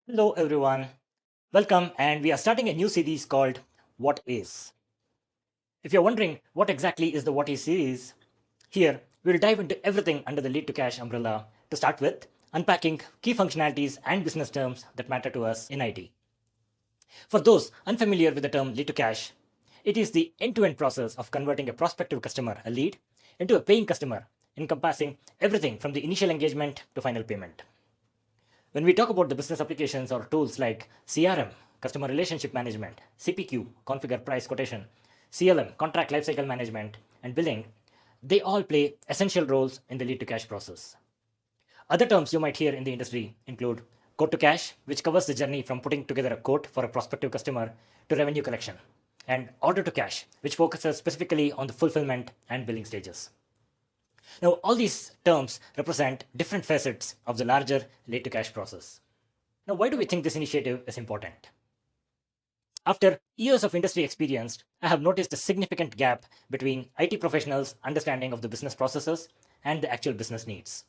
Hello everyone, welcome, and we are starting a new series called What Is. If you're wondering what exactly is the What Is series, here we'll dive into everything under the Lead to Cash umbrella to start with, unpacking key functionalities and business terms that matter to us in IT. For those unfamiliar with the term Lead to Cash, it is the end-to-end process of converting a prospective customer, a lead, into a paying customer, encompassing everything from the initial engagement to final payment. When we talk about the business applications or tools like CRM, customer relationship management, CPQ, configure price quotation, CLM, contract lifecycle management, and billing, they all play essential roles in the lead to cash process. Other terms you might hear in the industry include quote to cash, which covers the journey from putting together a quote for a prospective customer to revenue collection, and order to cash, which focuses specifically on the fulfillment and billing stages. Now, all these terms represent different facets of the larger lead to cash process. Now, why do we think this initiative is important? After years of industry experience, I have noticed a significant gap between IT professionals' understanding of the business processes and the actual business needs.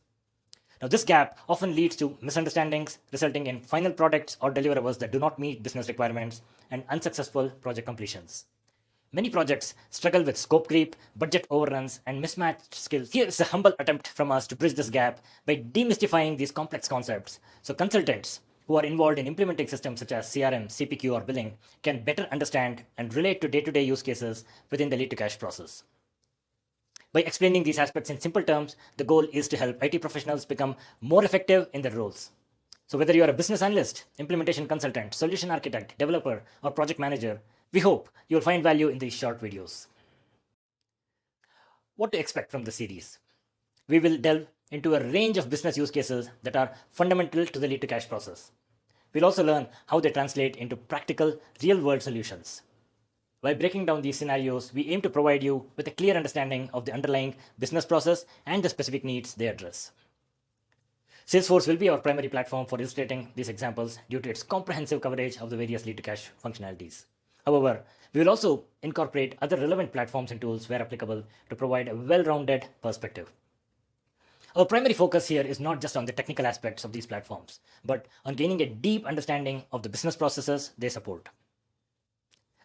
Now, this gap often leads to misunderstandings, resulting in final products or deliverables that do not meet business requirements and unsuccessful project completions. Many projects struggle with scope creep, budget overruns, and mismatched skills. Here is a humble attempt from us to bridge this gap by demystifying these complex concepts so consultants who are involved in implementing systems such as CRM, CPQ, or billing can better understand and relate to day-to-day use cases within the lead to cash process. By explaining these aspects in simple terms, the goal is to help IT professionals become more effective in their roles. So whether you are a business analyst, implementation consultant, solution architect, developer, or project manager, we hope you'll find value in these short videos. What to expect from the series? We will delve into a range of business use cases that are fundamental to the lead to cash process. We'll also learn how they translate into practical, real-world solutions. By breaking down these scenarios, we aim to provide you with a clear understanding of the underlying business process and the specific needs they address. Salesforce will be our primary platform for illustrating these examples due to its comprehensive coverage of the various lead to cash functionalities. However, we will also incorporate other relevant platforms and tools where applicable to provide a well-rounded perspective. Our primary focus here is not just on the technical aspects of these platforms, but on gaining a deep understanding of the business processes they support.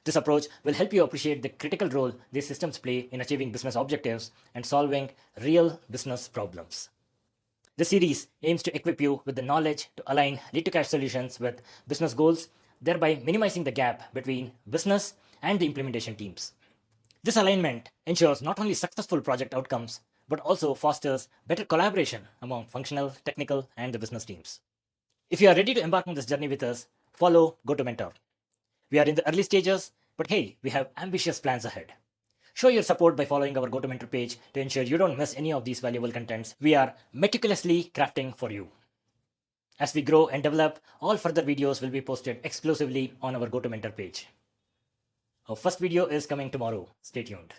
This approach will help you appreciate the critical role these systems play in achieving business objectives and solving real business problems. This series aims to equip you with the knowledge to align lead to cash solutions with business goals, thereby minimizing the gap between business and the implementation teams. This alignment ensures not only successful project outcomes, but also fosters better collaboration among functional, technical, and the business teams. If you are ready to embark on this journey with us, follow GoToMentor. We are in the early stages, but hey, we have ambitious plans ahead. Show your support by following our GoToMentor page to ensure you don't miss any of these valuable contents we are meticulously crafting for you. As we grow and develop, all further videos will be posted exclusively on our GoToMentor page. Our first video is coming tomorrow. Stay tuned.